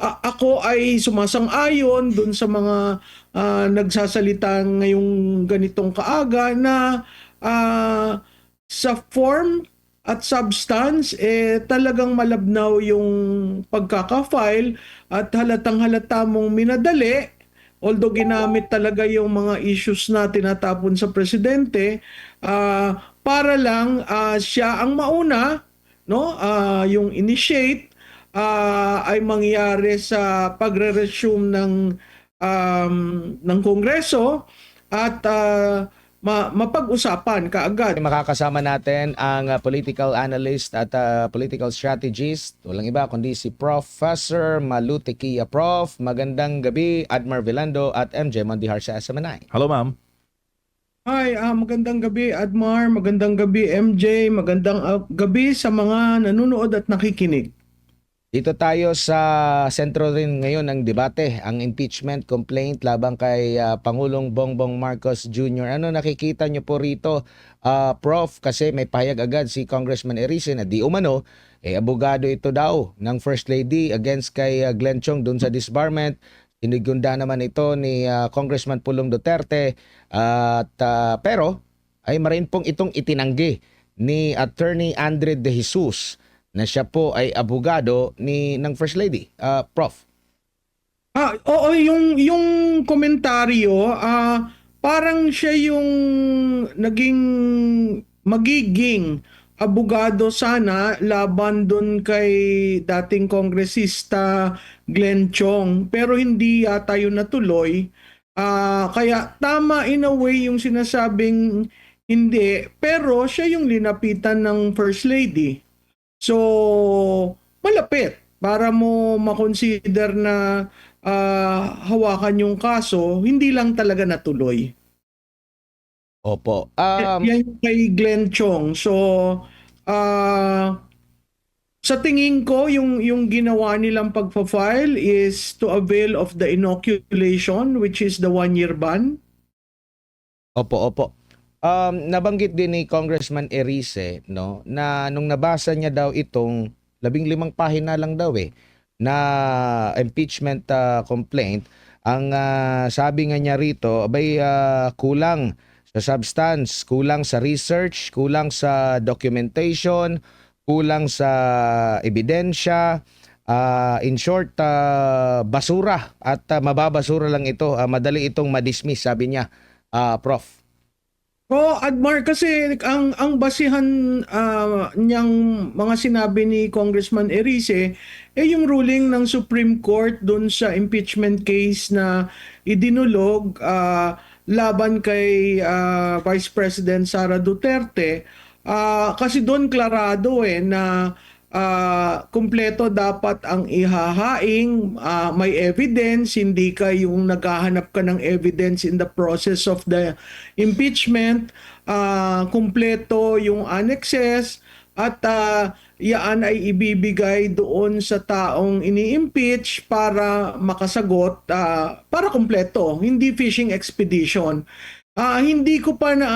ako ay sumasang-ayon dun sa mga nagsasalita ngayong ganitong kaaga na ah, sa form at substance talagang malabnaw yung pagkaka-file at halatang-halata mong minadali, although ginamit talaga yung mga issues na tinatapon sa presidente para lang siya ang mauna, no, yung initiate ay mangyari sa pagre-resume ng Kongreso at mapag-usapan kaagad. Makakasama natin ang political analyst at political strategist. Walang iba kundi si Professor Malutekia. Prof, magandang gabi. Admar Vilando at MJ Mondihar sa SMNI. Hello, ma'am. Hi, magandang gabi Admar, magandang gabi MJ, magandang gabi sa mga nanonood at nakikinig. Dito tayo sa sentro rin ngayon ng debate, ang impeachment complaint labang kay Pangulong Bongbong Marcos Jr. Ano nakikita nyo po rito, Prof? Kasi may pahayag agad si Congressman Erice na di umano, abogado ito daw ng First Lady against kay Glenn Chong dun sa disbarment. Inigunda naman ito ni Congressman Pulong Duterte at pero ay marin pong itong itinanggi ni Attorney Andre De Jesus na siya po ay abogado ng First Lady. Prof. Oo, yung komentaryo, parang siya yung naging magiging abogado sana laban doon kay dating kongresista Glenn Chong, pero hindi yata yun natuloy. Kaya tama in a way yung sinasabing hindi, pero siya yung linapitan ng First Lady. So, malapit para mo makonsider na hawakan yung kaso, hindi lang talaga natuloy. Opo. Yan yung kay Glenn Chong. So, ah, sa tingin ko, yung ginawa nilang pagpa-file is to avail of the inoculation, which is the 1-year ban. Opo. Nabanggit din ni Congressman Erice, no, na nung nabasa niya daw itong 15 pahina lang daw na impeachment complaint, ang sabi nga niya rito, abay kulang sa substance, kulang sa research, kulang sa documentation, kulang sa ebidensya. In short, basura at mababasura lang ito. Madali itong madismiss, sabi niya, Prof. Admar, kasi ang basihan niyang mga sinabi ni Congressman Erice yung ruling ng Supreme Court doon sa impeachment case na idinulog laban kay Vice President Sara Duterte. Kasi doon klarado na kumpleto dapat ang ihahaing, may evidence, hindi ka yung naghahanap ka ng evidence in the process of the impeachment, kumpleto yung annexes, at yaan ay ibibigay doon sa taong ini-impeach para makasagot, para kumpleto, hindi fishing expedition. Hindi ko pa na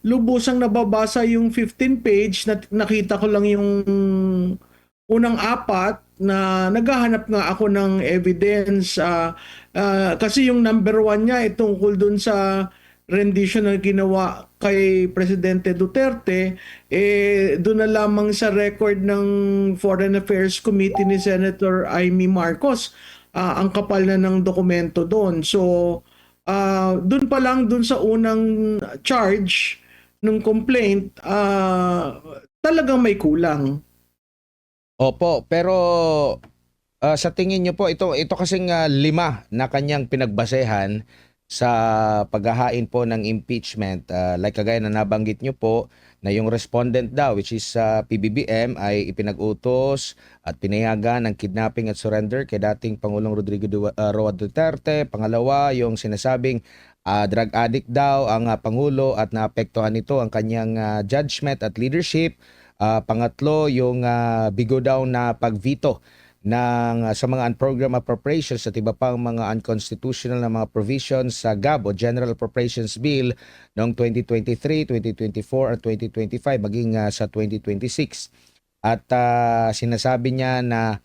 lubusang nababasa yung 15 page, na nakita ko lang yung unang apat na naghahanap nga ako ng evidence kasi yung number 1 niya ay tungkol dun sa rendition na ginawa kay Presidente Duterte, doon na lamang sa record ng Foreign Affairs Committee ni Senator Amy Marcos ang kapal na ng dokumento doon. So doon pa lang, doon sa unang charge ng complaint, talagang may kulang. Opo, pero sa tingin niyo po, ito kasing 5 na kanyang pinagbasehan sa paghahain po ng impeachment. Like kagaya na nabanggit niyo po, na yung respondent daw, which is PBBM, ay ipinag-utos at pinayagan ng kidnapping at surrender kay dating Pangulong Rodrigo Roa Duterte. Pangalawa, yung sinasabing drug addict daw ang Pangulo at naapektuhan nito ang kanyang judgment at leadership. Pangatlo, yung bigo daw na pag-veto sa mga unprogrammed appropriations at iba pang mga unconstitutional na mga provisions sa GAB o General Appropriations Bill noong 2023, 2024 at 2025 maging sa 2026. At sinasabi niya na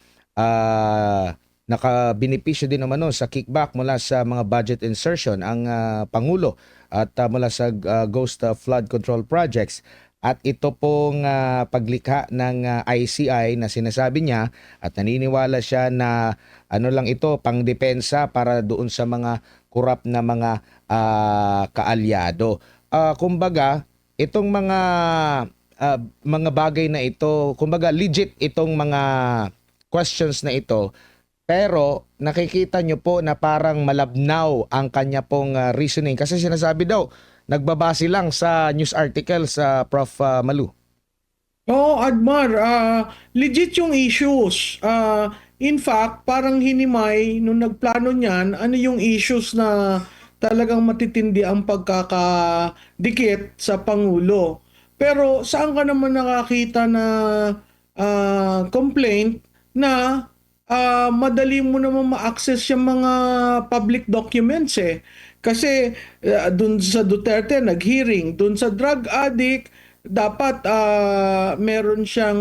nakabinipisyo din naman nun sa kickback mula sa mga budget insertion ang Pangulo at mula sa Ghost Flood Control Projects. At ito pong paglikha ng ICI na sinasabi niya at naniniwala siya na ano lang ito, pangdepensa para doon sa mga korap na mga kaalyado. Kumbaga, itong mga bagay na ito, kumbaga legit itong mga questions na ito, pero nakikita nyo po na parang malabnaw ang kanya pong reasoning kasi sinasabi daw, nagbabase lang sa news article sa Prof. Malu. Oo, Admar, legit yung issues. In fact, parang hinimay nung nagplano niyan, ano yung issues na talagang matitindi ang pagkakadikit sa Pangulo. Pero saan ka naman nakakita na complaint na madali mo naman ma-access yung mga public documents eh. Kasi dun sa Duterte nag-hearing, dun sa drug addict dapat meron siyang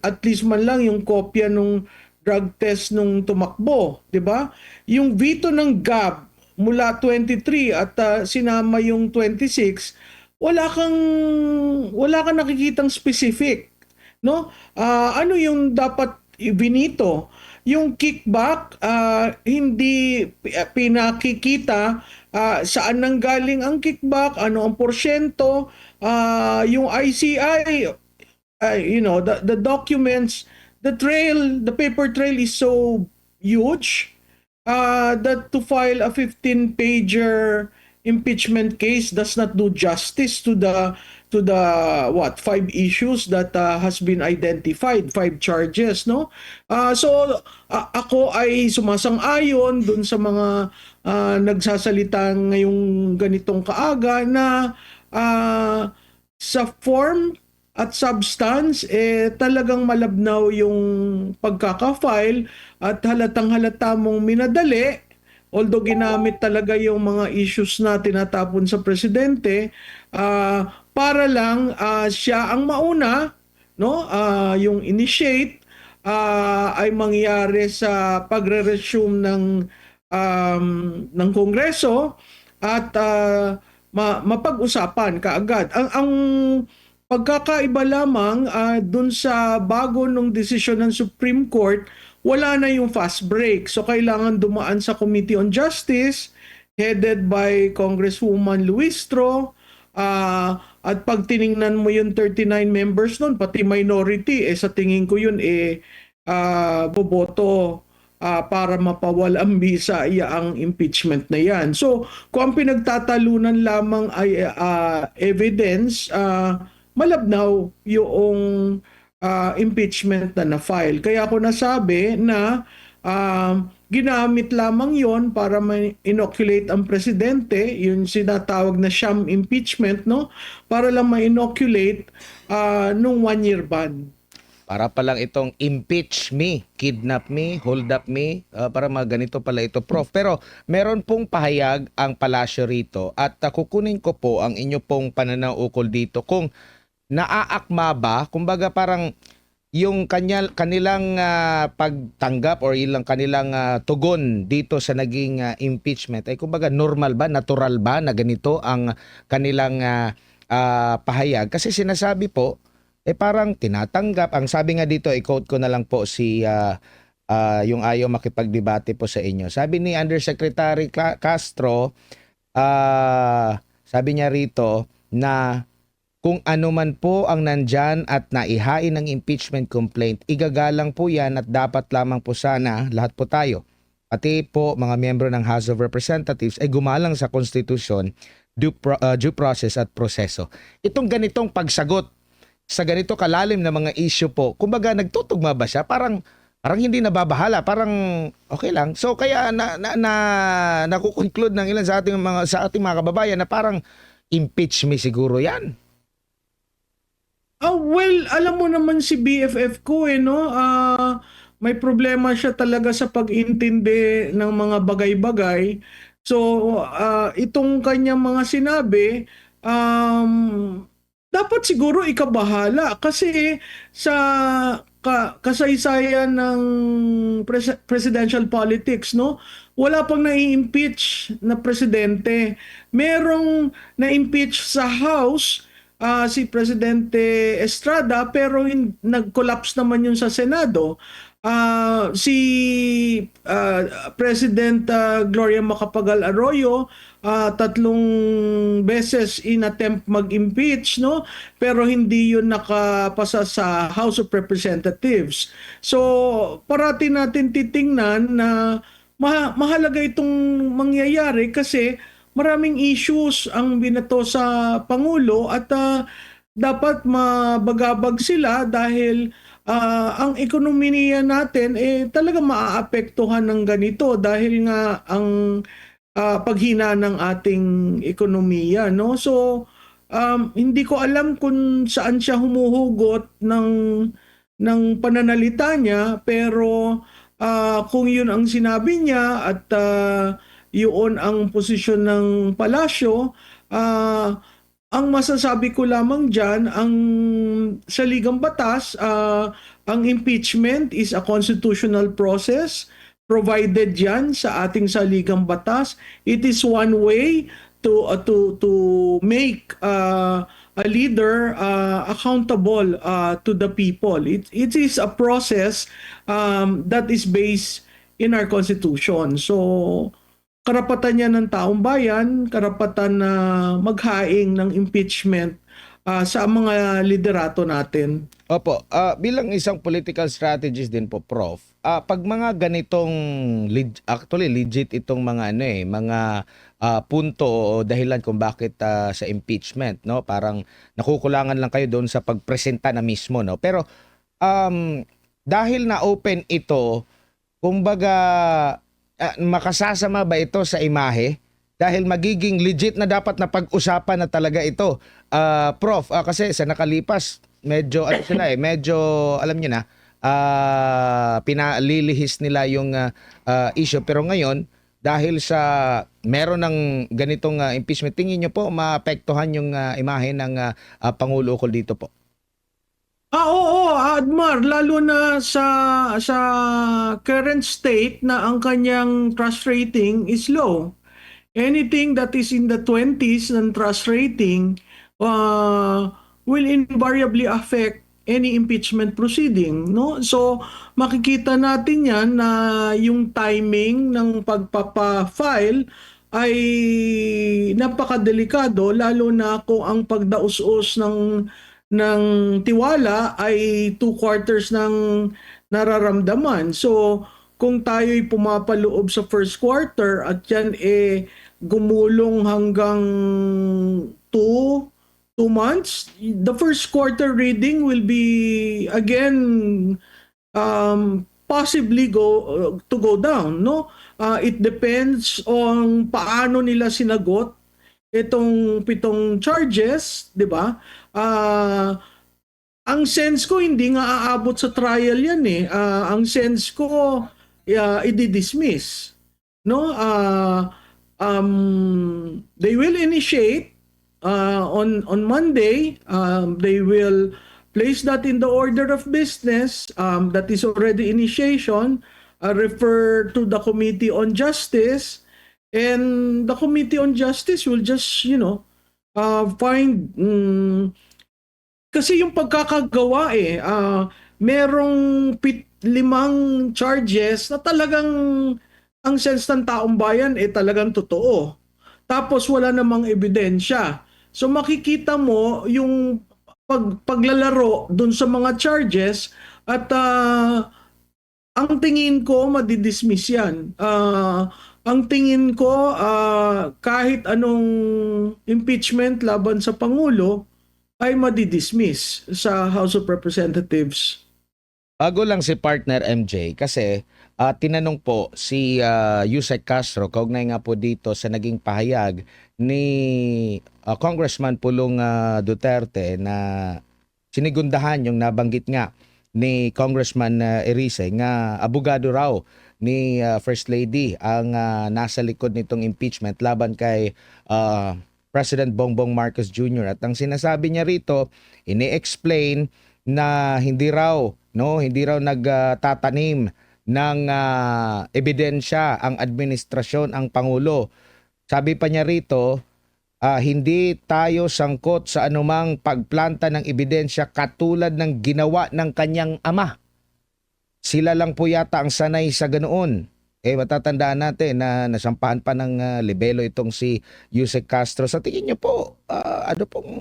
at least man lang yung kopya nung drug test nung tumakbo, 'di ba? Yung veto ng GAB mula 23 at sinama yung 26, wala kang nakikitang specific, no? Ano yung dapat ibinito? Yung kickback, hindi pinakikita saan nanggaling ang kickback, ano ang porsyento, yung ICI, the documents, the paper trail is so huge that to file a 15-pager impeachment case does not do justice to the five issues that has been identified, five charges, no? So ako ay sumasang-ayon dun sa mga nagsasalita ngayong ganitong kaaga na sa form at substance talagang malabnaw yung pagkaka-file at halatang-halata mong minadali. Although ginamit talaga yung mga issues na tinatapon sa presidente para lang siya ang mauna, no? Yung initiate ay mangyari sa pagre-resume ng Kongreso at mapag-usapan kaagad. Ang pagkakaiba lamang dun sa bago nung desisyon ng Supreme Court, wala na yung fast break. So kailangan dumaan sa Committee on Justice headed by Congresswoman Luistro. At pag tiningnan mo yung 39 members nun, pati minority, sa tingin ko yun boboto para mapawal ang bisa ang impeachment na yan. So kung ang pinagtatalunan lamang ay evidence, malabnaw yung impeachment na na-file. Kaya ako nasabi na ginamit lamang yon para ma-inoculate ang presidente, yung sinatawag na sham impeachment, no? Para lang ma-inoculate nung 1-year ban. Para palang itong impeach me, kidnap me, hold up me, para mga ganito pala ito, Prof. Pero meron pong pahayag ang palasyo rito at kukunin ko po ang inyo pong pananaw ukol dito kung naaakma ba, kumbaga parang yung kanilang pagtanggap or ilang kanilang tugon dito sa naging impeachment ay kumbaga normal ba, natural ba na ganito ang kanilang pahayag? Kasi sinasabi po, parang tinatanggap. Ang sabi nga dito, i-quote ko na lang po yung ayaw makipagdebate po sa inyo. Sabi ni Undersecretary Castro, sabi niya rito na kung ano man po ang nandyan at naihain ng impeachment complaint, igagalang po yan at dapat lamang po sana lahat po tayo, pati po mga miyembro ng House of Representatives ay gumalang sa konstitusyon, due process at proseso. Itong ganitong pagsagot sa ganito kalalim na mga issue po, kumbaga nagtutugma ba siya? Parang hindi nababahala, parang okay lang. So kaya nakukonclude ng ilan sa ating mga kababayan na parang impeach me siguro yan. Well, alam mo naman si BFF ko no? May problema siya talaga sa pag-intindi ng mga bagay-bagay. So, itong kanyang mga sinabi, dapat siguro ikabahala kasi sa kasaysayan ng presidential politics, no, wala pang nai-impeach na presidente. Merong na-impeach sa House, si Presidente Estrada, pero nag-collapse naman yun sa Senado. Si President Gloria Macapagal Arroyo, tatlong beses inattempt mag-impeach, no, pero hindi yun nakapasa sa House of Representatives. So parati natin titingnan na mahalaga itong mangyayari kasi maraming issues ang binato sa Pangulo at dapat mabagabag sila dahil ang ekonomiya natin talaga maaapektuhan ng ganito dahil nga ang paghina ng ating ekonomiya, no? So hindi ko alam kung saan siya humuhugot ng pananalita niya, pero kung yun ang sinabi niya at yun ang posisyon ng palasyo, ang masasabi ko lamang dyan, sa ligang batas, ang impeachment is a constitutional process provided yan sa ating saligang batas. It is one way to make a leader accountable to the people. It is a process that is based in our constitution. So karapatan niya ng taong bayan, karapatan na maghaing ng impeachment sa mga liderato natin. Opo, bilang isang political strategist din po, Prof, pag mga ganitong actually legit itong mga mga punto o dahilan kung bakit sa impeachment, no? Parang nakukulangan lang kayo doon sa pagpresenta na mismo, no? Pero dahil na open ito, kumbaga makasasama ba ito sa imahe? Dahil magiging legit na dapat na pag-usapan na talaga ito. Prof, kasi sa nakalipas, medyo, medyo, alam niyo na, pinalilihis nila yung issue. Pero ngayon, dahil sa meron ng ganitong impeachment, tingin niyo po maapektuhan yung imahe ng Pangulo ukol dito po? Oo, Admar, lalo na sa current state na ang kanyang trust rating is low. Anything that is in the 20s ng trust rating will invariably affect any impeachment proceeding, no? So makikita natin yan na yung timing ng pagpapa-file ay napakadelikado, lalo na kung ang pagdaus-us ng tiwala ay 2/4 ng nararamdaman. So kung tayo'y pumapaloob sa first quarter at yan gumulong hanggang 2 months, the first quarter reading will be again possibly to go down, no? It depends on paano nila sinagot itong 7 charges, 'di ba? Ang sense ko hindi nga aabot sa trial yan ang sense ko i-dismiss, no? They will initiate on Monday. They will place that in the order of business. That is already initiation. Refer to the Committee on Justice, and the Committee on Justice will just find kasi yung pagkakagawa merong 5 charges na talagang ang sense ng taong bayan talagang totoo. Tapos wala namang ebidensya. So makikita mo yung paglalaro dun sa mga charges at ang tingin ko madidismiss yan. Ang tingin ko kahit anong impeachment laban sa Pangulo ay madidismiss sa House of Representatives. Bago lang si partner MJ kasi tinanong po si Yusek Castro kaugnay nga po dito sa naging pahayag ni Congressman Pulong Duterte na sinigundahan yung nabanggit nga ni Congressman Erice nga abogado raw ni First Lady ang nasa likod nitong impeachment laban kay President Bongbong Marcos Jr. At ang sinasabi niya rito, ini-explain na hindi raw nagtatanim ng ebidensya ang administrasyon, ang Pangulo. Sabi pa niya rito, hindi tayo sangkot sa anumang pagplanta ng ebidensya katulad ng ginawa ng kanyang ama. Sila lang po yata ang sanay sa ganoon. Matatandaan natin na nasampahan pa ng libelo itong si Yusek Castro. Sa tingin niyo po, ano pong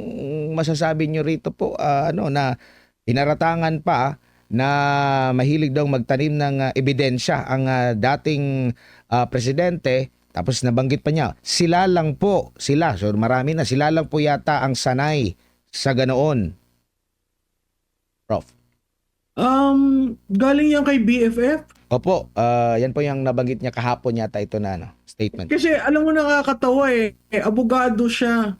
masasabi niyo rito po, na inaratangan pa na mahilig daw magtanim ng ebidensya ang dating presidente. Tapos nabanggit pa niya, sila, so marami na, sila lang po yata ang sanay sa ganoon. Prof. Galing yan kay BFF. Opo, yan po yung nabanggit niya kahapon yata ito na statement. Kasi alam mo nakakatawa abogado siya.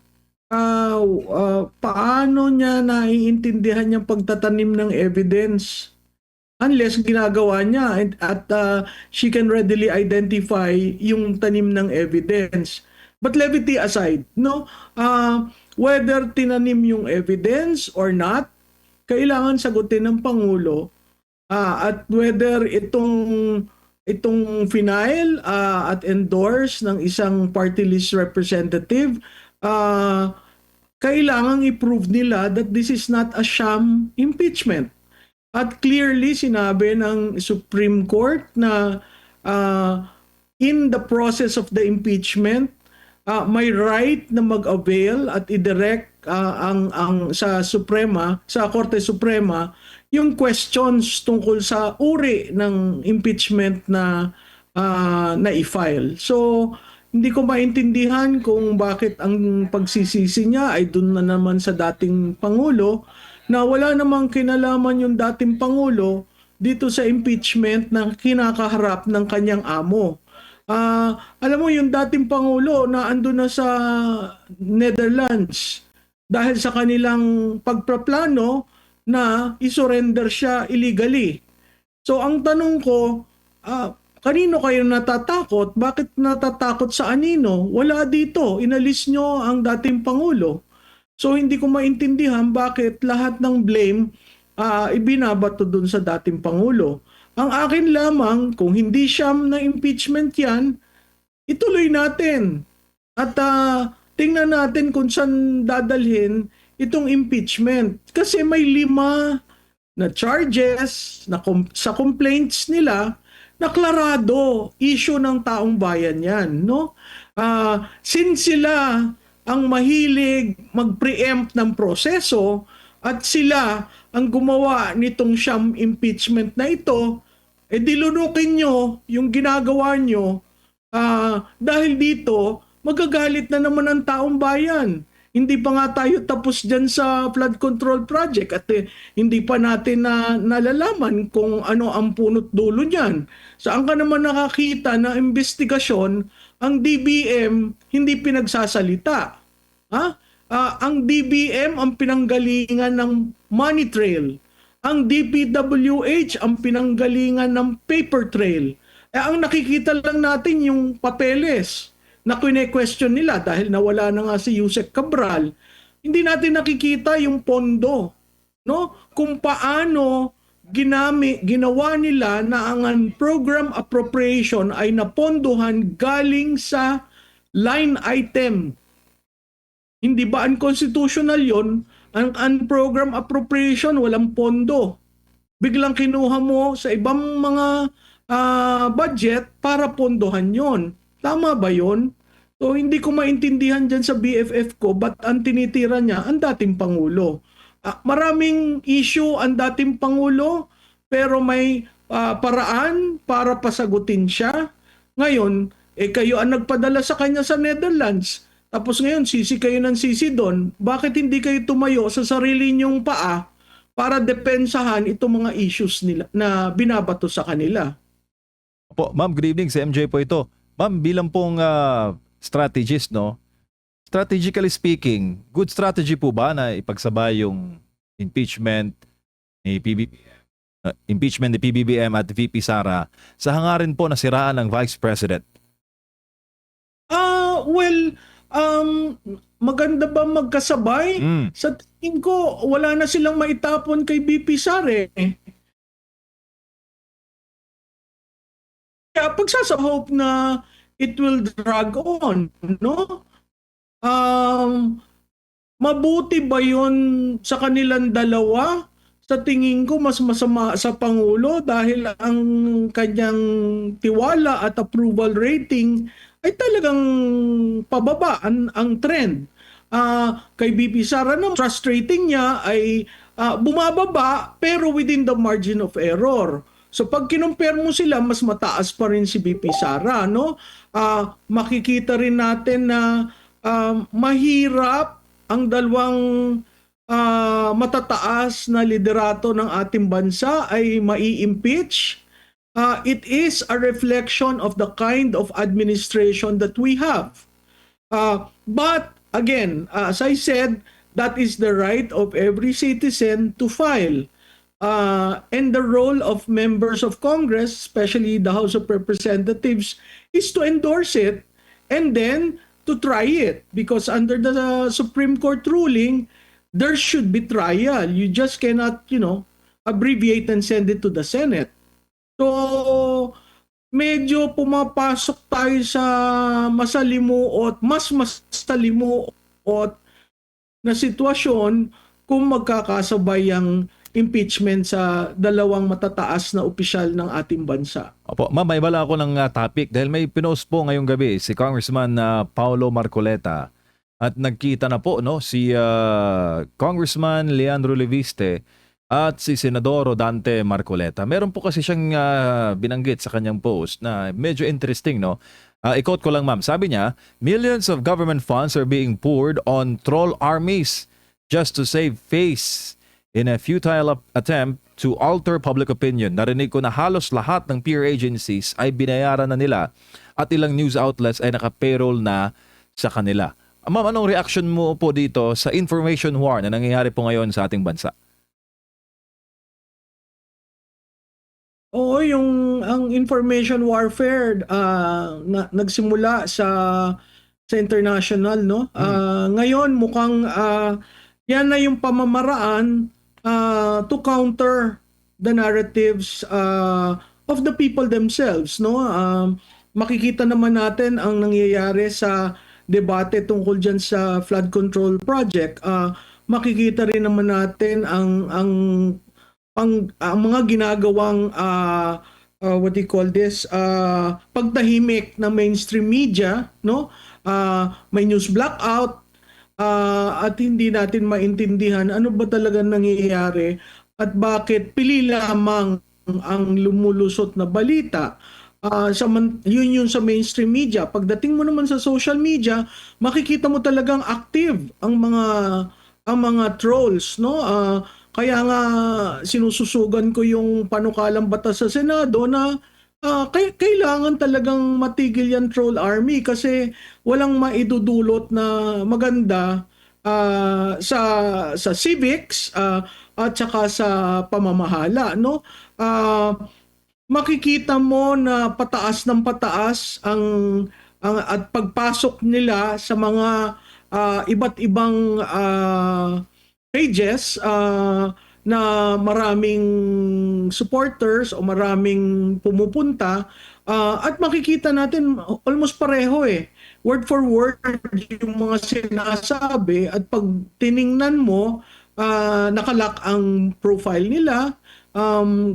Paano niya naiintindihan yung pagtatanim ng evidence? Unless ginagawa niya at she can readily identify yung tanim ng evidence. But levity aside, whether tinanim yung evidence or not, kailangan sagutin ng Pangulo at whether itong final at endorse ng isang party list representative, kailangang i-prove nila that this is not a sham impeachment. At clearly sinabi ng Supreme Court na in the process of the impeachment, may right na mag-avail at i-direct sa Korte Suprema yung questions tungkol sa uri ng impeachment na i-file. So hindi ko maintindihan kung bakit ang pagsisisi niya ay dun na naman sa dating Pangulo, na wala namang kinalaman yung dating Pangulo dito sa impeachment na kinakaharap ng kanyang amo. Alam mo, yung dating Pangulo na andun na sa Netherlands dahil sa kanilang pagpaplano na isurrender siya illegally. So ang tanong ko, kanino kayo natatakot? Bakit natatakot sa anino? Wala dito. Inalis nyo ang dating Pangulo. So hindi ko maintindihan bakit lahat ng blame ibinabato dun sa dating Pangulo. Ang akin lamang, kung hindi siyam na impeachment yan, ituloy natin. At tingnan natin kung saan dadalhin itong impeachment. Kasi may 5 na charges sa complaints nila na klarado, issue ng taong bayan yan. Since sila ang mahilig mag-preempt ng proseso at sila ang gumawa nitong siyam impeachment na ito, dilunukin nyo yung ginagawa nyo dahil dito magagalit na naman ang taong bayan. Hindi pa nga tayo tapos dyan sa flood control project at hindi pa natin nalalaman kung ano ang punot dulo niyan. Saan ka naman nakakita na investigasyon ang DBM hindi pinagsasalita? Ang DBM ang pinanggalingan ng money trail. Ang DPWH ang pinanggalingan ng paper trail. Ang nakikita lang natin yung papeles na kine-question nila dahil nawala na nga si Yusek Cabral. Hindi natin nakikita yung pondo, kung paano ginawa nila na ang program appropriation ay napondohan galing sa line item. Hindi ba unconstitutional yon? Ang program appropriation walang pondo. Biglang kinuha mo sa ibang mga budget para pondohan yon. Tama ba yon? So hindi ko maintindihan dyan sa BFF ko ba't ang tinitira niya ang dating Pangulo. Maraming issue ang dating Pangulo pero may paraan para pasagutin siya. Ngayon, kayo ang nagpadala sa kanya sa Netherlands. Tapos ngayon, sisi kayo ng sisi doon. Bakit hindi kayo tumayo sa sarili niyong paa para depensahan itong mga issues nila na binabato sa kanila? Po, ma'am, good evening. Si MJ po ito. Ma'am, bilang pong strategist, strategically speaking, good strategy po ba na ipagsabay yung impeachment ni PBBM at VP Sara sa hangarin po na siraan ng Vice President? Well, maganda ba magkasabay? Mm. Sa tingin ko, wala na silang maitapon kay BP Sara eh. Kaya pagsasahope na it will drag on, no? Um, Mabuti ba yun sa kanilang dalawa? Sa tingin ko, mas masama sa Pangulo dahil ang kanyang tiwala at approval rating ay talagang pababa ang trend. Kay BP Sara naman, trust rating niya ay bumababa pero within the margin of error. So pag kinumpare mo sila, mas mataas pa rin si BP Sara, no? Makikita rin natin na mahirap ang dalawang matataas na liderato ng ating bansa ay mai-impeach. It is a reflection of the kind of administration that we have. But again, as I said, that is the right of every citizen to file. And the role of members of Congress, especially the House of Representatives, is to endorse it and then to try it. Because under the Supreme Court ruling, there should be trial. You just cannot, abbreviate and send it to the Senate. So, medyo pumapasok tayo sa mas masalimuot na sitwasyon kung magkakasabay ang impeachment sa dalawang matataas na opisyal ng ating bansa. Opo, ma'am, may bala ako ng topic dahil may pinost po ngayong gabi si Congressman Paulo Marcoleta at nagkita na po si Congressman Leandro Leviste at si Senador Dante Marcoleta. Meron po kasi siyang binanggit sa kanyang post na medyo interesting, no? I-quote ko lang, ma'am. Sabi niya, "Millions of government funds are being poured on troll armies just to save face in a futile attempt to alter public opinion." Narinig ko na halos lahat ng peer agencies ay binayaran na nila at ilang news outlets ay naka-payroll na sa kanila. Ma'am, anong reaction mo po dito sa information war na nangyayari po ngayon sa ating bansa? Oo, ang information warfare nagsimula sa international, no? Ngayon mukhang yan na yung pamamaraan to counter the narratives of the people themselves, no? Makikita naman natin ang nangyayari sa debate tungkol diyan sa flood control project. Makikita rin naman natin ang mga ginagawang what do you call this, pagtahimik ng mainstream media, no? May news blackout, at hindi natin maintindihan ano ba talaga nangyayari at bakit pili lamang ang lumulusot na balita. Yun sa mainstream media. Pagdating mo naman sa social media, makikita mo talagang active ang mga trolls, no? Kaya nga sinususugan ko yung panukalang batas sa Senado na kailangan talagang matigil yan troll army kasi walang maidudulot na maganda sa civics at saka sa pamamahala, no? Makikita mo na pataas ng pataas at pagpasok nila sa mga iba't ibang pages na maraming supporters o maraming pumupunta, at makikita natin almost pareho word for word yung mga sinasabi at pag tiningnan mo nakalock ang profile nila.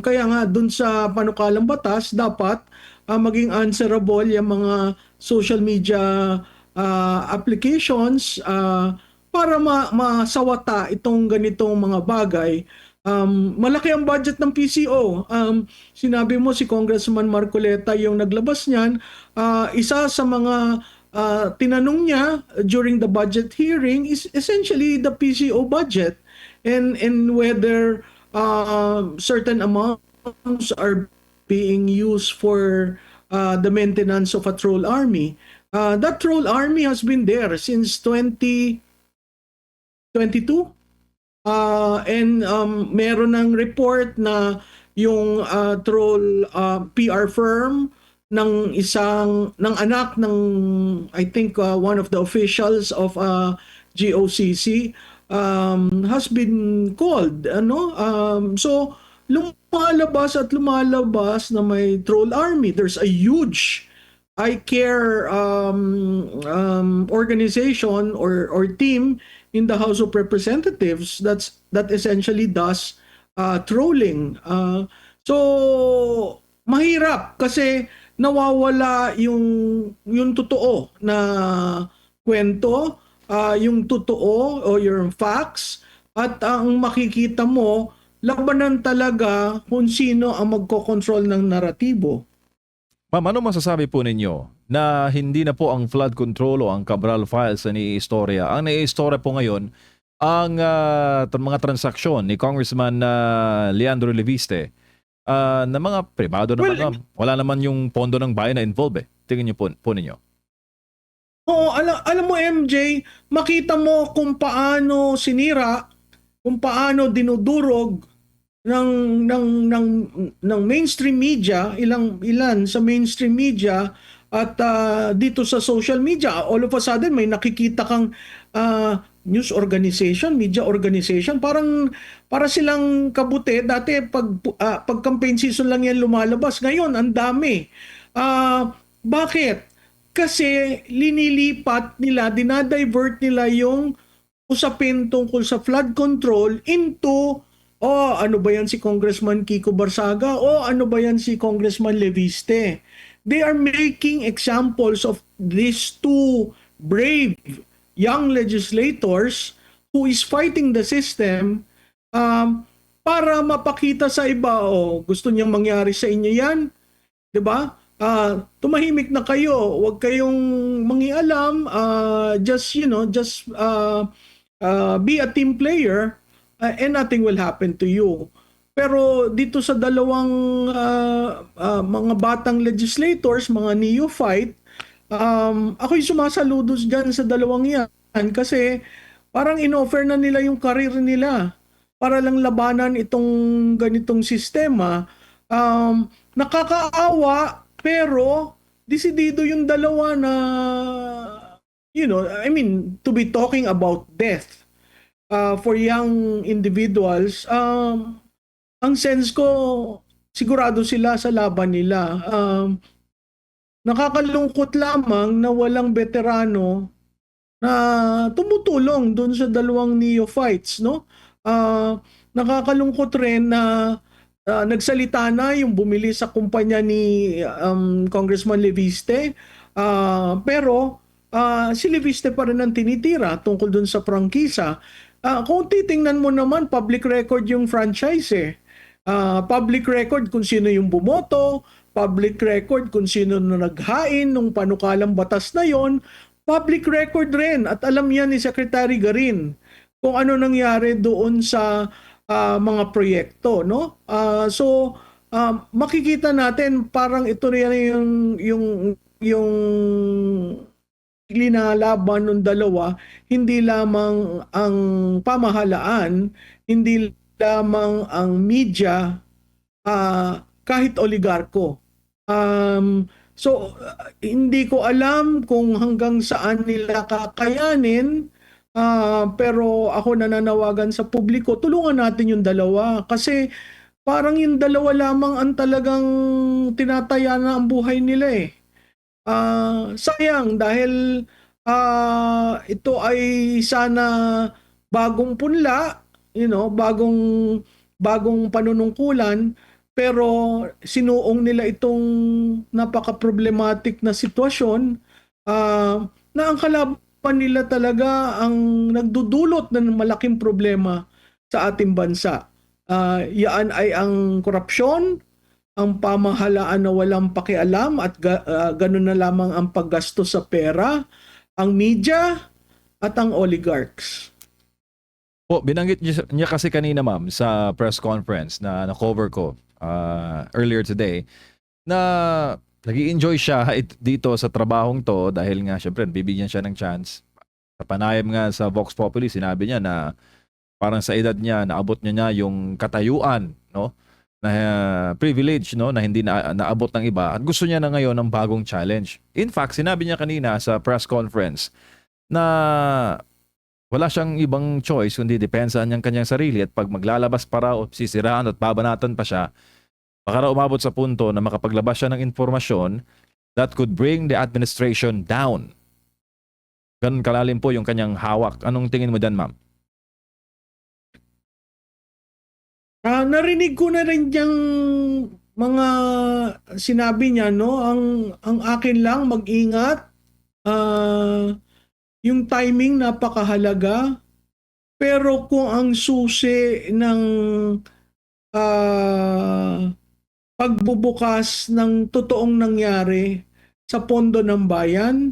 Kaya nga dun sa panukalang batas dapat maging answerable yung mga social media applications para masawata itong ganitong mga bagay. Malaki ang budget ng PCO. Sinabi mo si Congressman Marcoleta yung naglabas niyan. Isa sa mga tinanong niya during the budget hearing is essentially the PCO budget and whether certain amounts are being used for the maintenance of a troll army. That troll army has been there since 2022. And meron ng report na yung troll PR firm ng anak ng, I think, one of the officials of GOCC has been called, ano. So lumalabas na may troll army. There's a huge I care organization or team in the House of Representatives that essentially does trolling. So mahirap kasi nawawala yung totoo na kwento, yung totoo o yung facts, at ang makikita mo labanan talaga kung sino ang magkokontrol ng naratibo. Ma'am, ano masasabi po ninyo na hindi na po ang flood control o ang Cabral files na ni-istorya? Ang nai-istorya po ngayon, ang mga transaksyon ni Congressman Leandro Leviste na mga pribado naman, Well, ma'am. Wala naman yung pondo ng bayan na involved eh. Tingin niyo po ninyo. Oo, alam mo MJ, makita mo kung paano sinira, kung paano dinudurog ng mainstream media, ilan sa mainstream media at dito sa social media. All of a sudden may nakikita kang news organization, media organization, para silang kabuti. Dati pag campaign season lang yan lumalabas. Ngayon ang dami. Bakit? Kasi linilipat nila, dinadivert nila yung usapin tungkol sa flood control into, ano ba yan si Congressman Kiko Barsaga? Ano ba yan si Congressman Leviste? They are making examples of these two brave young legislators who is fighting the system para mapakita sa iba, gusto niyang mangyari sa inyo yan, 'di ba? Tumahimik na kayo, huwag kayong mangialam, just be a team player, and nothing will happen to you. Pero dito sa dalawang mga batang legislators, mga neophyte, ako'y sumasaludo dyan sa dalawang yan kasi parang inoffer na nila yung career nila para lang labanan itong ganitong sistema. Nakakaawa, pero desidido yung dalawa na, to be talking about death for young individuals. Ang sense ko, sigurado sila sa laban nila. Nakakalungkot lamang na walang veterano na tumutulong doon sa dalawang neophytes, no? Nakakalungkot rin na nagsalita na yung bumili sa kumpanya ni Congressman Leviste, pero si Leviste pa rin ang tinitira tungkol doon sa prangkisa. Kung titingnan mo naman, public record yung franchise eh. Public record kung sino yung bumoto, public record kung sino na naghain nung panukalang batas na yon, public record rin, at alam yan ni Secretary Garin kung ano nangyari doon sa mga proyekto, no? So makikita natin parang ito na yung linalaban ng dalawa, hindi lamang ang pamahalaan, hindi lamang ang media, kahit oligarko. Hindi ko alam kung hanggang saan nila kakayanin, pero ako nananawagan sa publiko, tulungan natin yung dalawa kasi parang yung dalawa lamang ang talagang tinataya na ang buhay nila eh. Sayang dahil ito ay sana bagong punla, bagong panunungkulan, pero sinuong nila itong napaka-problematic na sitwasyon na ang kalaban nila talaga ang nagdudulot ng malaking problema sa ating bansa. Yaan ay ang korupsyon, ang pamahalaan na walang pakialam at ganun na lamang ang paggastos sa pera, ang media at ang oligarchs. Binanggit niya kasi kanina, ma'am, sa press conference na na-cover ko earlier today, na nag-i-enjoy siya dito sa trabahong to dahil nga syempre bibigyan siya ng chance. Sa panayam nga sa Vox Populi, sinabi niya na parang sa edad niya, naabot niya yung katayuan, no? privilege, no, na hindi naabot ng iba, at gusto niya na ngayon ng bagong challenge. In fact, sinabi niya kanina sa press conference na wala siyang ibang choice kundi depensahan niyang kanyang sarili, at pag maglalabas pa raw, sisiraan at babanatan pa siya, baka raw umabot sa punto na makapaglabas siya ng informasyon that could bring the administration down. Ganun kalalim po yung kanyang hawak. Anong tingin mo dyan, ma'am? Narinig ko na rin diyang mga sinabi niya, no? Ang akin lang, mag-ingat. Yung timing napakahalaga. Pero kung ang susi ng pagbubukas ng totoong nangyari sa pondo ng bayan,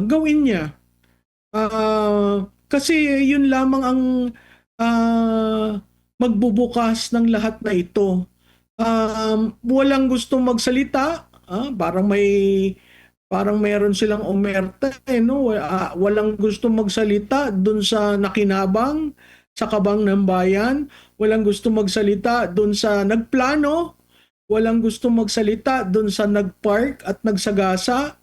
gawin niya. Kasi yun lamang ang magbubukas ng lahat na ito. Walang gustong magsalita, parang mayroon silang omerta, no? Walang gustong magsalita dun sa nakinabang sa kabang ng bayan, walang gustong magsalita dun sa nagplano, walang gustong magsalita dun sa nagpark at nagsagasa.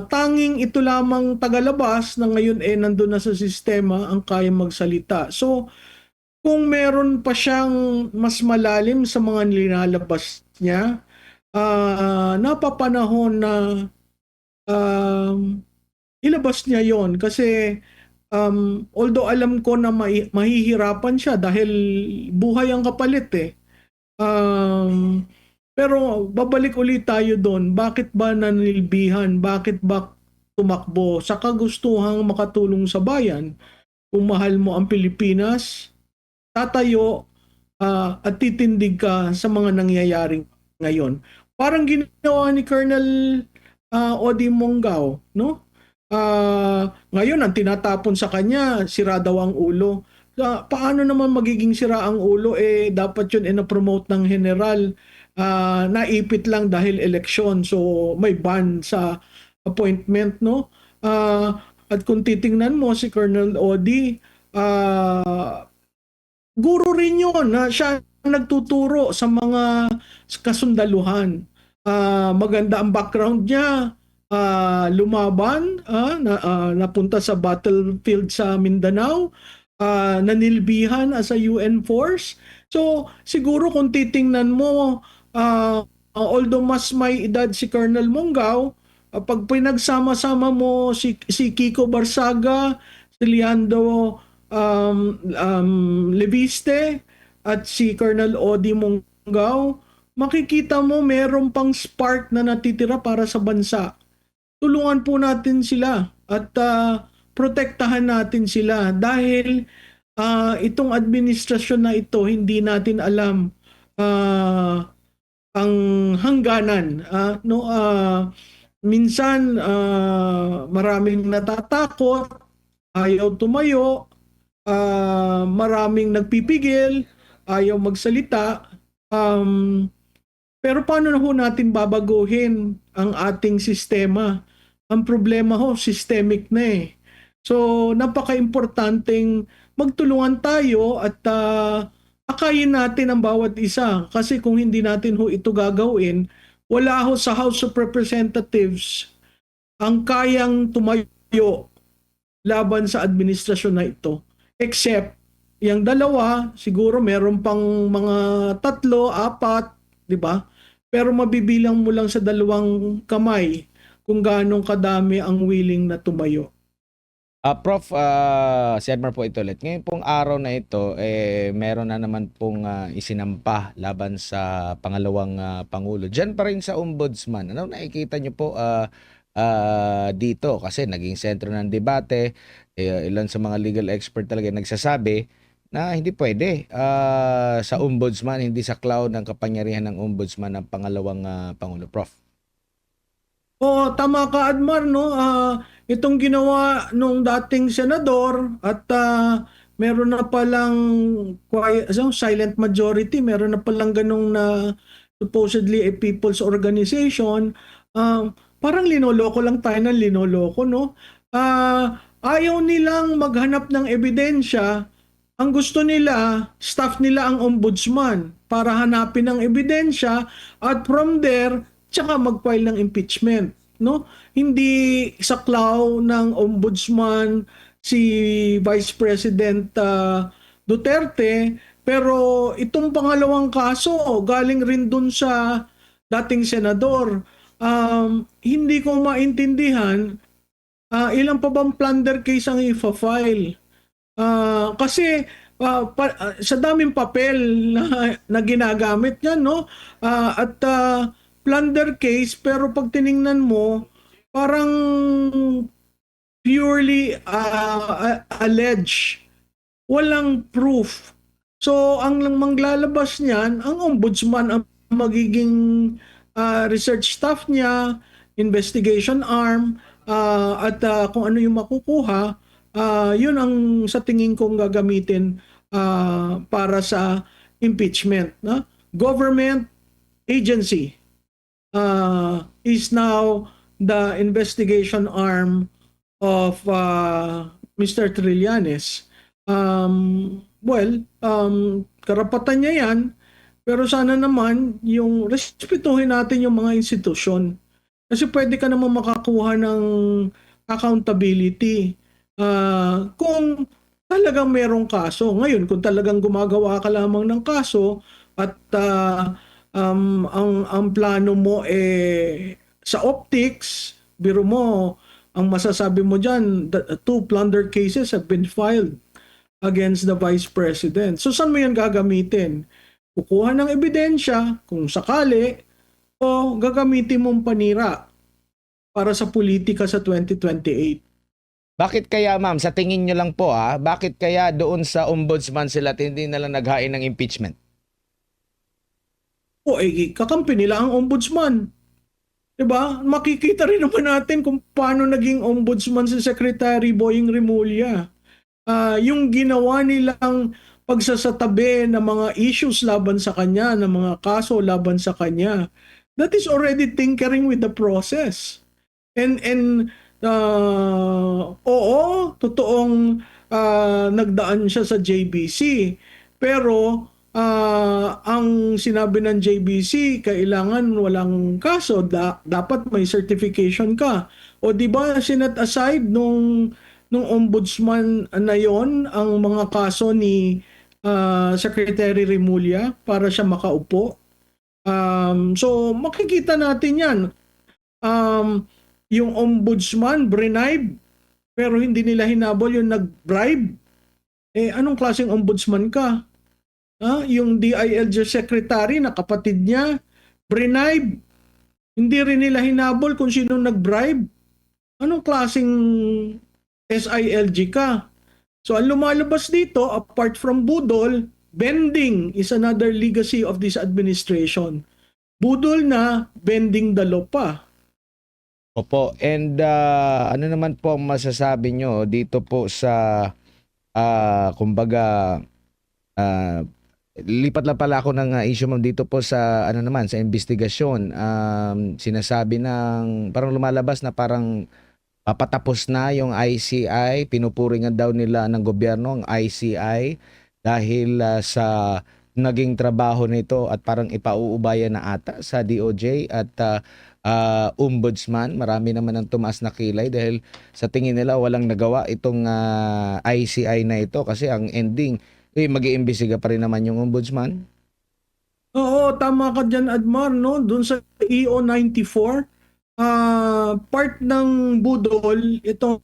Tanging ito lamang tagalabas na ngayon nandun na sa sistema ang kayang magsalita. So, kung meron pa siyang mas malalim sa mga nilalabas niya, napapanahon na ilabas niya yon. Kasi although alam ko na mahihirapan siya dahil buhay ang kapalit pero babalik ulit tayo doon. Bakit ba nanilbihan? Bakit ba tumakbo? Sa kagustuhang makatulong sa bayan. Kung mahal mo ang Pilipinas, tatayo at titindig ka sa mga nangyayaring ngayon. Parang ginawa ni Colonel Odi Monggao, no? Ngayon ang tinatapon sa kanya, sira daw ang ulo. Paano naman magiging sira ang ulo? Dapat yun na-promote ng general. Naipit lang dahil eleksyon. So may ban sa appointment, no? At kung titingnan mo si Colonel Odi, guro rin yun. Siya nagtuturo sa mga kasundaluhan. Maganda ang background niya. Lumaban, napunta sa battlefield sa Mindanao, nanilbihan as a UN force. So siguro kung titingnan mo, although mas may edad si Colonel Monggao, pag pinagsama-sama mo si Kiko Barsaga, si Leandro Leviste at si Colonel Odi Monggao, makikita mo meron pang spark na natitira para sa bansa. Tulungan po natin sila at protektahan natin sila dahil itong administrasyon na ito, hindi natin alam ang hangganan. Minsan maraming natatakot, ayaw tumayo, maraming nagpipigil, ayaw magsalita. Pero paano na ho natin babaguhin ang ating sistema? Ang problema ho, systemic na So, napaka-importanting magtulungan tayo at akayin natin ang bawat isa. Kasi kung hindi natin ho ito gagawin, wala ho sa House of Representatives ang kayang tumayo laban sa administrasyon na ito. Except, yung dalawa, siguro meron pang mga 3, 4, di ba? Pero mabibilang mo lang sa 2 kamay kung gaano kadami ang willing na tumayo. Prof, si Edmar po ito ulit. Ngayon pong araw na ito, meron na naman pong isinampa laban sa pangalawang Pangulo. Diyan pa rin sa Ombudsman. Ano nakikita niyo po dito? Kasi naging sentro ng debate. Ilan sa mga legal expert talaga nagsasabi na hindi pwede sa Ombudsman, hindi sa cloud ng kapangyarihan ng Ombudsman ng pangalawang Pangulo. Prof. Tama ka, Admar, no? Itong ginawa nung dating senador at meron na palang silent majority, meron na palang ganung na supposedly a people's organization. Parang linoloko lang tayo ng linoloko, no? Ayaw nilang maghanap ng ebidensya ang gusto nila, staff nila ang ombudsman para hanapin ang ebidensya at from there, tsaka mag-file ng impeachment. No? Hindi saklaw ng ombudsman si Vice President Duterte, pero itong pangalawang kaso galing rin dun sa dating senador. Hindi ko maintindihan ilan pa bang plunder case ang ifa-file. Kasi sa daming papel na ginagamit niya, no? At plunder case, pero pag tiningnan mo, parang purely alleged. Walang proof. So, ang manglalabas niyan, ang ombudsman ang magiging research staff niya, investigation arm, at kung ano yung makukuha, yun ang sa tingin kong gagamitin para sa impeachment. No? Government agency is now the investigation arm of Mr. Trillanes. Karapatan niya yan, pero sana naman yung respetuhin natin yung mga institusyon. Kasi pwede ka naman makakuha ng accountability kung talagang merong kaso. Ngayon, kung talagang gumagawa ka lamang ng kaso at ang plano mo sa optics, biro mo, ang masasabi mo dyan, 2 plunder cases have been filed against the Vice President. So saan mo yan gagamitin? Kukuha ng ebidensya kung sakali o gagamitin mong panira para sa politika sa 2028. Bakit kaya ma'am, sa tingin nyo lang po bakit kaya doon sa ombudsman sila hindi na lang naghain ng impeachment? Kakampi nila ang ombudsman. Diba? Makikita rin naman natin kung paano naging ombudsman si Secretary Boying Remulla. Yung ginawa nilang pagsasatabi ng mga issues laban sa kanya, ng mga kaso laban sa kanya, that is already tinkering with the process. And totoong nagdaan siya sa JBC. Pero ang sinabi ng JBC, kailangan walang kaso, dapat may certification ka. O di ba sinet aside nung ombudsman na yon ang mga kaso ni Secretary Remulla para siya makaupo. So makikita natin yan. Yung ombudsman bribe, pero hindi nila hinabol yung nag-bribe. Anong klaseng ombudsman ka? Yung DILG secretary na kapatid niya, bribe. Hindi rin nila hinabol kung sino nag-bribe. Anong klaseng SILG ka? So ang lumalabas dito, apart from budol, bending is another legacy of this administration. Budol na, bending the law pa. Opo, and ano naman po ang masasabi nyo dito po sa kumbaga lipat lang pala ako ng issue mo dito po sa sa investigasyon. Sinasabi ng parang lumalabas na parang papatapos na yung ICI, pinupuringan daw nila ng gobyerno ang ICI dahil sa naging trabaho nito at parang ipauubaya na ata sa DOJ at ombudsman. Marami naman ang tumaas na kilay dahil sa tingin nila walang nagawa itong ICI na ito kasi ang ending mag-iimbestiga pa rin naman yung ombudsman. Oo, tama ka dyan, Admar, no? Doon sa EO 94, part ng budol itong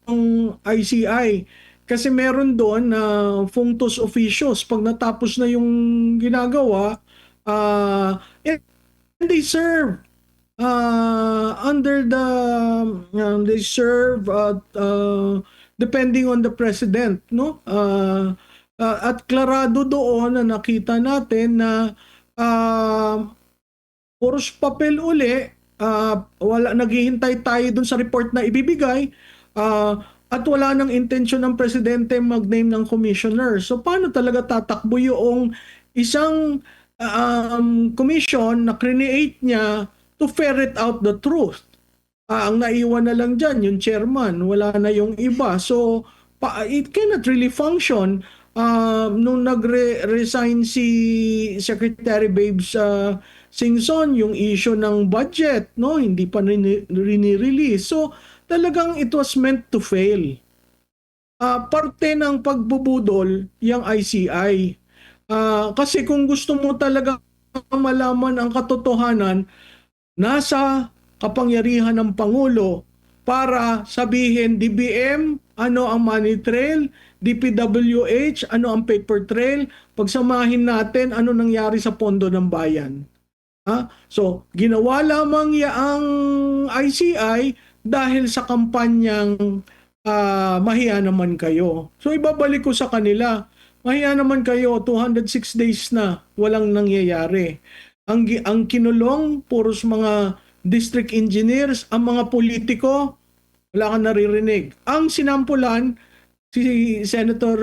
ICI. Kasi meron doon na functus officios. Pag natapos na yung ginagawa, and they serve they serve depending on the president, no? At klarado doon na nakita natin na puros papel uli, wala, naghihintay tayo dun sa report na ibibigay, at wala nang intensyon ng presidente mag-name ng commissioner. So paano talaga tatakbo yung isang commission na create niya to ferret out the truth? Ang naiwan na lang dyan, yung chairman, wala na yung iba. So it cannot really function nung nagre-resign si Secretary Babes Singson, yung issue ng budget, no, hindi pa rini-release. So, talagang it was meant to fail. Parte ng pagbubudol yung ICI. Kasi kung gusto mo talaga malaman ang katotohanan, nasa kapangyarihan ng Pangulo para sabihin DBM, ano ang money trail, DPWH, ano ang paper trail, pagsamahin natin ano nangyari sa pondo ng bayan. So, ginawa lamang yaang ICI dahil sa kampanyang mahiya naman kayo. So, ibabalik ko sa kanila, mahiya naman kayo, 206 days na, walang nangyayari. Ang kinulong, puros mga district engineers, ang mga politiko, wala kang naririnig. Ang sinampulan, si Senator,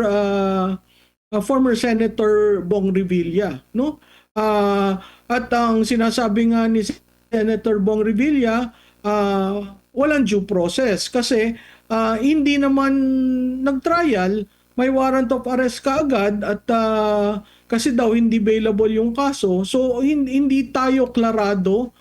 former Senator Bong Revilla, no? At ang sinasabi nga ni Senator Bong Revilla, walang due process kasi hindi naman nag-trial, may warrant of arrest kaagad at kasi daw hindi available yung kaso. So hindi tayo klarado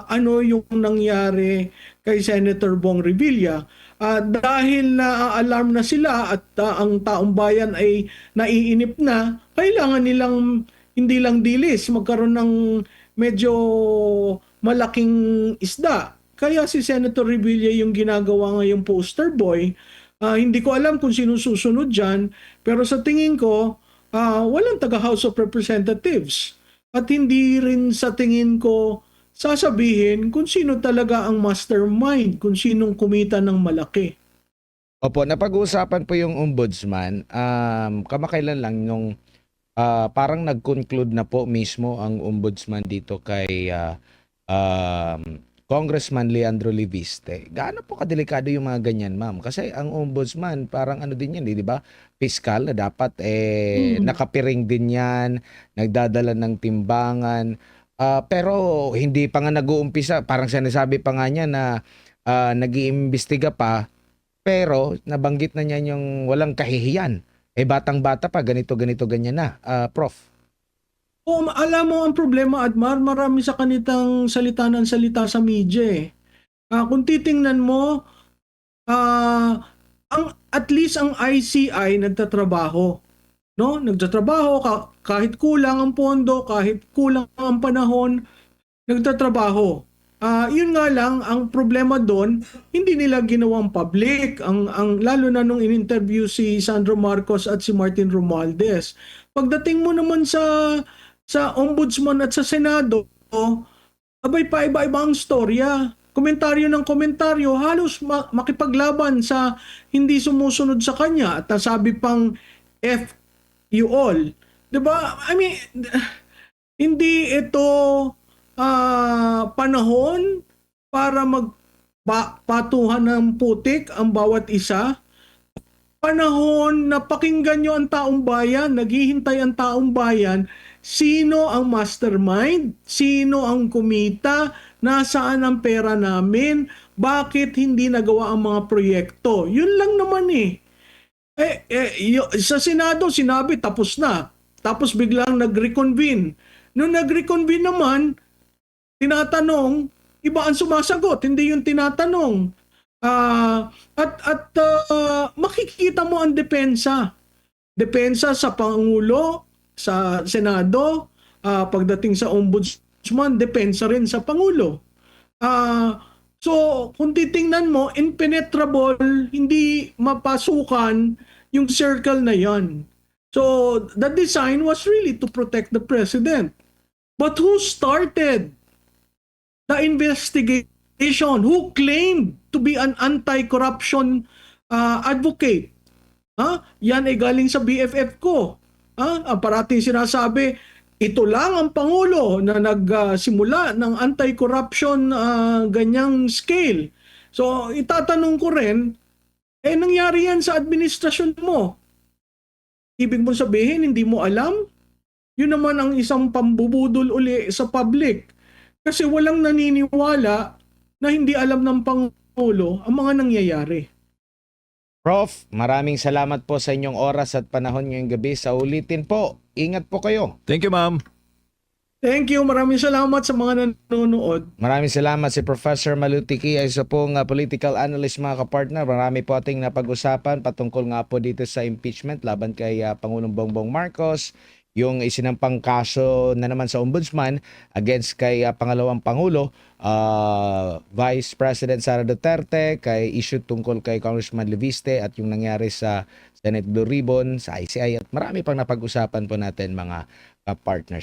ano yung nangyari kay Senator Bong Revilla. Dahil na-alarm na sila at ang taong bayan ay naiinip na, kailangan nilang hindi lang dilis, magkaroon ng medyo malaking isda. Kaya si Senator Revilla yung ginagawa ngayong poster boy. Hindi ko alam kung sino susunod dyan, pero sa tingin ko, walang taga-House of Representatives. At hindi rin sa tingin ko sasabihin kung sino talaga ang mastermind, kung sinong kumita ng malaki. Opo, napag-uusapan po yung ombudsman. Kamakailan lang nung parang nag-conclude na po mismo ang ombudsman dito kay Congressman Leandro Leviste. Gaano po kadelikado yung mga ganyan, ma'am? Kasi ang ombudsman, parang ano din yan, di ba? Fiscal na dapat nakapiring din yan, nagdadala ng timbangan. Pero hindi pa nga nag-uumpisa. Parang sinasabi pa nga niya na nag-iimbestiga pa. Pero nabanggit na niya yung walang kahihiyan. Batang-bata pa, ganito, ganyan na. Prof. Alam mo ang problema, Admar, marami sa kanitang salita ng salita sa media. Kung titingnan mo, at least ang ICI nagtatrabaho. No? Nagtatrabaho kahit kulang ang pondo, kahit kulang ang panahon, nagtatrabaho. Yun nga lang, ang problema doon, hindi nila ginawang public. Lalo na nung in-interview si Sandro Marcos at si Martin Romualdez. Pagdating mo naman sa Ombudsman at sa Senado, abay pa iba-iba ang storya. Komentaryo ng komentaryo, halos makipaglaban sa hindi sumusunod sa kanya. At sabi pang F you all. Diba? I mean, hindi ito panahon para magpatuhan ng putik ang bawat isa. Panahon na pakinggan nyo ang taong bayan, naghihintay ang taong bayan, sino ang mastermind, sino ang kumita, nasaan ang pera namin, bakit hindi nagawa ang mga proyekto. Yun lang naman sa Senado, sinabi tapos na. Tapos biglang nag-reconvene. Nung nag-reconvene naman, tinatanong, iba ang sumasagot, hindi yung tinatanong. Makikita mo ang depensa. Depensa sa Pangulo, sa Senado, pagdating sa Ombudsman, depensa rin sa Pangulo. So, kung titingnan mo, impenetrable, hindi mapasukan yung circle na yan. So, the design was really to protect the president. But who started the investigation? Who claimed to be an anti-corruption advocate? Yan ay galing sa BFF ko. Parating sinasabi, ito lang ang Pangulo na nagsimula ng anti-corruption ganyang scale. So, itatanong ko rin, nangyari yan sa administrasyon mo. Ibig mo sabihin, hindi mo alam? Yun naman ang isang pambubudol uli sa public. Kasi walang naniniwala na hindi alam ng Pangulo ang mga nangyayari. Prof, maraming salamat po sa inyong oras at panahon ngayong gabi. Sa ulitin po, ingat po kayo. Thank you, ma'am. Thank you. Maraming salamat sa mga nanonood. Maraming salamat si Professor Malutiki ay isa pong political analyst mga kapartner. Marami po ating napag-usapan patungkol nga po dito sa impeachment laban kay Pangulong Bongbong Marcos, yung isinampang kaso na naman sa ombudsman against kay pangalawang Pangulo, Vice President Sara Duterte, kay issue tungkol kay Congressman Leviste at yung nangyari sa Senate Blue Ribbon, sa ICI at marami pang napag-usapan po natin mga kapartners.